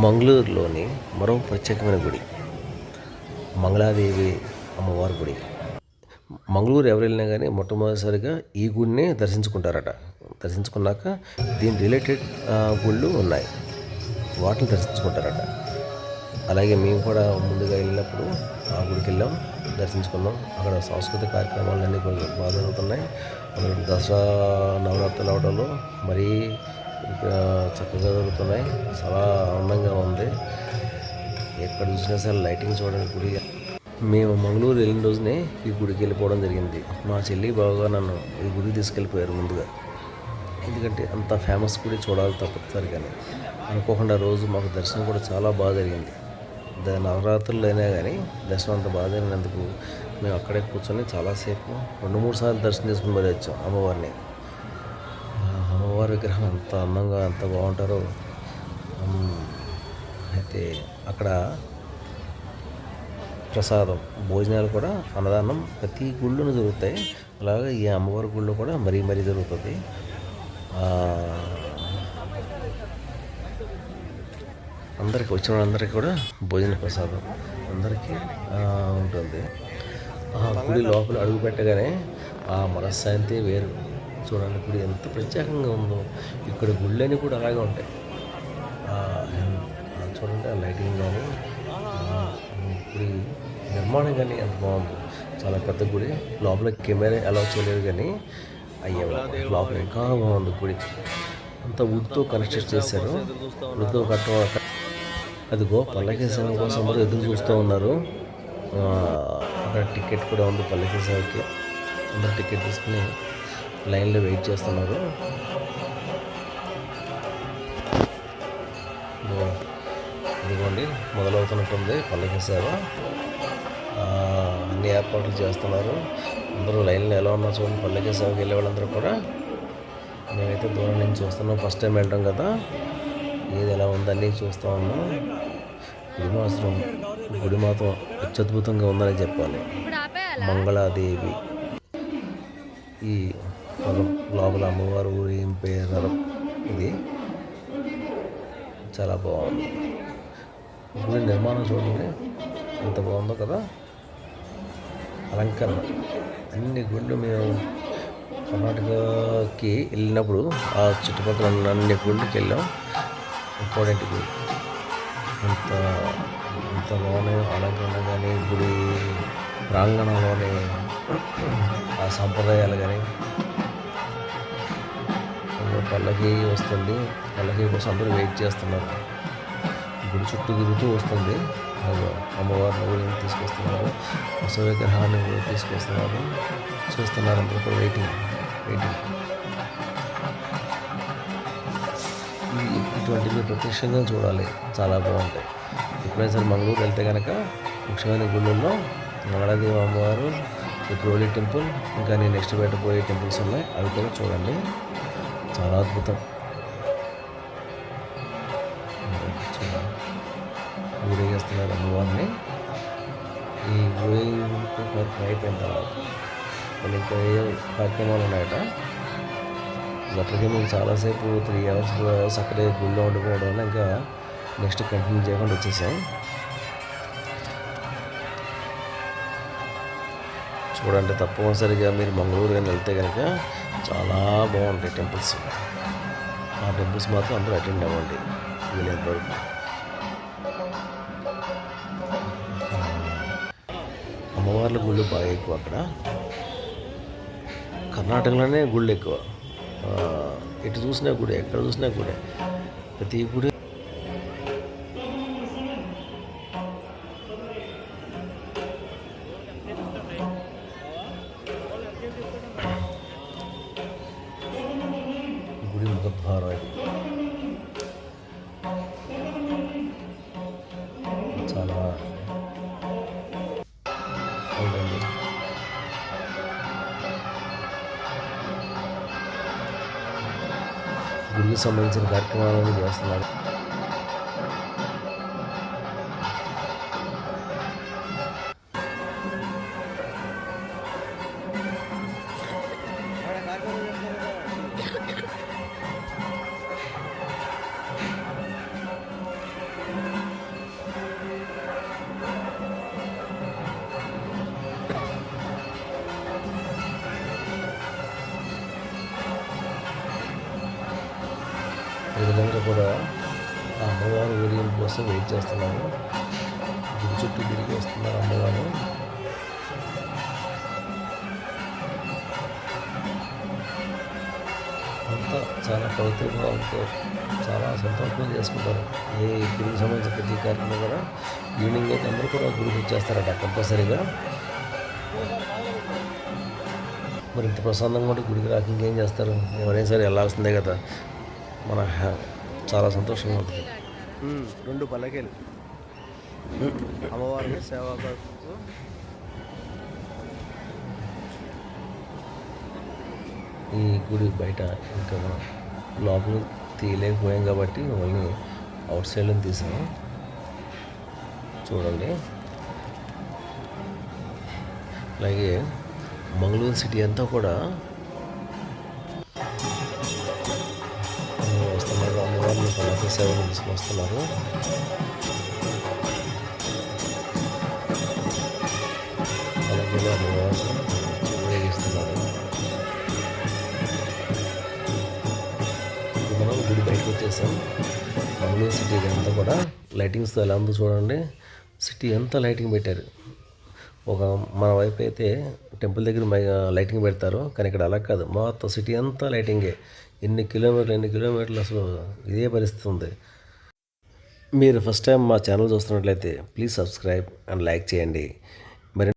మంగళూరులోని మరో ప్రత్యేకమైన గుడి మంగళాదేవి అమ్మవారి గుడి. మంగళూరు ఎవరు వెళ్ళినా కానీ మొట్టమొదటిసారిగా ఈ గుడిని దర్శించుకుంటారట. దర్శించుకున్నాక దీని రిలేటెడ్ గుళ్ళు ఉన్నాయి, వాటిని దర్శించుకుంటారట. అలాగే మేము కూడా ముందుగా వెళ్ళినప్పుడు ఆ గుడికి వెళ్ళాం, దర్శించుకున్నాం. అక్కడ సాంస్కృతిక కార్యక్రమాలన్నీ బాగా జరుగుతున్నాయి. దసరా నవరాత్రులు అవడంలో మరీ చక్కగా జరుగుతున్నాయి. చాలా ఆనందంగా ఉంది. ఎక్కడ చూసినా సరే లైటింగ్ చూడడానికి గుడి. మేము మంగళూరు వెళ్ళిన రోజునే ఈ గుడికి వెళ్ళిపోవడం జరిగింది. మా చెల్లి బాగా నన్ను ఈ గుడికి తీసుకెళ్ళిపోయారు ముందుగా. ఎందుకంటే అంత ఫేమస్ గుడి చూడాలి తప్పనిసరిగానే. అనుకోకుండా రోజు మాకు దర్శనం కూడా చాలా బాగా జరిగింది. నవరాత్రులు అయినా కానీ దర్శనం అంత బాగా జరిగినందుకు మేము అక్కడే కూర్చొని చాలాసేపు 2-3 సార్లు దర్శనం చేసుకుని మరీ వచ్చాం అమ్మవారిని. అమ్మవారి విగ్రహం ఎంత అందంగా ఎంత బాగుంటారో. అయితే అక్కడ ప్రసాదం భోజనాలు కూడా అన్నదానం ప్రతి గుళ్ళోనూ జరుగుతాయి. అలాగే ఈ అమ్మవారి గుళ్ళో కూడా మరీ మరీ జరుగుతుంది. అందరికీ వచ్చిన వాళ్ళందరికీ కూడా భోజన ప్రసాదం అందరికీ ఉంటుంది. ఆ గుడి లోపల అడుగు పెట్టగానే ఆ మనశ్శాంతి వేరు. చూడండి గుడి ఎంత ప్రత్యేకంగా ఉందో. ఇక్కడ గుళ్ళని కూడా అలాగే ఉంటాయి. చూడండి ఆ లైటింగ్ కానీ గుడి నిర్మాణం కానీ ఎంత బాగుంది. చాలా పెద్ద గుడి. లోపల కెమెరా అలౌ చేయలేదు కానీ అయ్యే లోపల ఇంకా బాగుంది గుడి. అంతా వుడ్తో కన్స్ట్రక్ట్ చేశారు. వుడ్తో అదిగో పల్లకి సేవ కోసం అందరూ ఎదురు చూస్తూ ఉన్నారు. అక్కడ టికెట్ కూడా ఉంది పల్లకి సేవకి. అందరూ టికెట్ తీసుకుని లైన్లో వెయిట్ చేస్తున్నారు. ఇదిగోండి మొదలవుతున్నట్టుంది పల్లకి సేవ. అన్ని ఏర్పాట్లు చేస్తున్నారు. అందరూ లైన్లో ఎలా ఉన్నా చూడండి. పల్లకి సేవకి వెళ్ళే వాళ్ళందరూ కూడా. మేమైతే దూరం నుంచి చూస్తున్నాం, ఫస్ట్ టైం వెళ్ళడం కదా. ఏది ఎలా ఉందని చూస్తూ ఉన్నాం. గుడి మాత్రం అత్యద్భుతంగా ఉందని చెప్పాలి. మంగళాదేవి ఈ లోపల అమ్మవారు ఏం పేరు ఇది చాలా బాగుంది. గుడి నిర్మాణం చూడండి ఎంత బాగుందో కదా. అలంకరణ అన్ని గుళ్ళు మేము కర్ణాటకకి వెళ్ళినప్పుడు ఆ చుట్టుపక్కల ఉన్న అన్ని గుళ్ళకి వెళ్ళాం. ఇంపార్టెంట్ గుడి ఎంత బాగున్నాయో అలంకరణ కానీ, గుడి ప్రాంగణంలోని ఆ సాంప్రదాయాలు కానీ. పల్లకి వస్తుంది, పల్లకి కోసం అందరూ వెయిట్ చేస్తున్నారు. గుడి చుట్టూ తిరుగుతూ వస్తుంది. అమ్మవారిని ఊరిని తీసుకొస్తున్నారు, బసవ విగ్రహాన్ని ఊరి తీసుకొస్తున్నారు. చూస్తున్నారు అందరూ కూడా వెయిటింగ్. ఇటువంటివి ప్రత్యక్షంగా చూడాలి, చాలా బాగుంటాయి. ఎప్పుడైనా సరే మంగళూరు వెళ్తే కనుక ముఖ్యమైన గుళ్ళల్లో మంగళాదేవి అమ్మవారు, రుద్రోలి టెంపుల్, ఇంకా నేను నెక్స్ట్ పెట్టబోయే టెంపుల్స్ ఉన్నాయి, అవి కూడా చూడండి. చాలా అద్భుతం. ఊరేగిస్తున్నారు అమ్మవారిని. ఈ ఊరేగింపు అయిపోయిన తర్వాత మళ్ళీ ఇంకా ఏ కార్యక్రమాలు ఉన్నాయట. అప్పటికే మేము చాలాసేపు 3 hours 4 hours అక్కడే గుళ్ళో ఉండిపోవడం వల్ల ఇంకా నెక్స్ట్ కంటిన్యూ చేయకుండా వచ్చేసాం. చూడండి తప్పనిసరిగా మీరు మంగళూరు కానీ వెళ్తే కనుక చాలా బాగుంటాయి టెంపుల్స్. ఆ టెంపుల్స్ మాత్రం అందరూ అటెండ్ అవ్వండి వీలైనంత వరకు. అమ్మవార్ల గుళ్ళు బాగా ఎక్కువ అక్కడ. కర్ణాటకలోనే గుళ్ళు ఎక్కువ. ఎటు చూసినా గుడి, ఎక్కడ చూసినా గుడి. ప్రతి గుడి ముఖద్వారం ఇది. చాలా ఉందండి. గుడికి సంబంధించిన కార్యక్రమాలను చేస్తున్నారు. భక్తులందరూ కూడా ఆ అమ్మవారి ఊరేగింపు కోసం వెయిట్ చేస్తున్నారు. గుడి చుట్టూ తిరిగి వస్తున్నారు అమ్మవారు. అంతా చాలా పవిత్ర భావంతో చాలా సంతోషంగా చేసుకుంటారు. ఏ గుడికి సంబంధించిన ప్రతి కార్యక్రమం కూడా ఈవినింగ్ అయితే అందరూ కూడా గుడికి వచ్చేస్తారట కంపల్సరీగా. మరి ఇంత ప్రశాంతంగా ఉంటే గుడికి రాక ఇంకేం చేస్తారు? ఎవరైనా సరే వెళ్ళాల్సిందే కదా. మన చాలా సంతోషంగా ఉంటుంది. 2 పల్లకీలు అమ్మవారికి సేవకు ఈ గుడి బయట ఇంకా లోపల తీయలేకపోయాం కాబట్టి ఓన్లీ అవుట్ సైడ్లో తీసాము. చూడండి. అలాగే మంగళూరు సిటీ అంతా కూడా వస్తున్నారు. అమ్మవారిని పల్లకి సేవలు తీసుకొస్తున్నారు. పల్లకిలో అమ్మవారిని ఉపయోగిస్తున్నారు. మనం గుడి బయటకు వచ్చేసాం. మంగళూరు సిటీ అంతా కూడా లైటింగ్స్తో ఎలా ఉందో చూడండి. సిటీ అంతా లైటింగ్ పెట్టారు. మన వైపు అయితే టెంపుల్ దగ్గర లైటింగ్ పెడతారు, కానీ ఇక్కడ అలా కాదు. మొత్తం సిటీ అంతా లైటింగే. ఎన్ని కిలోమీటర్లు అసలు ఇదే పరిస్థితి ఉంది. మీరు ఫస్ట్ టైం మా ఛానల్ చూస్తున్నట్లయితే ప్లీజ్ సబ్స్క్రైబ్ అండ్ లైక్ చేయండి.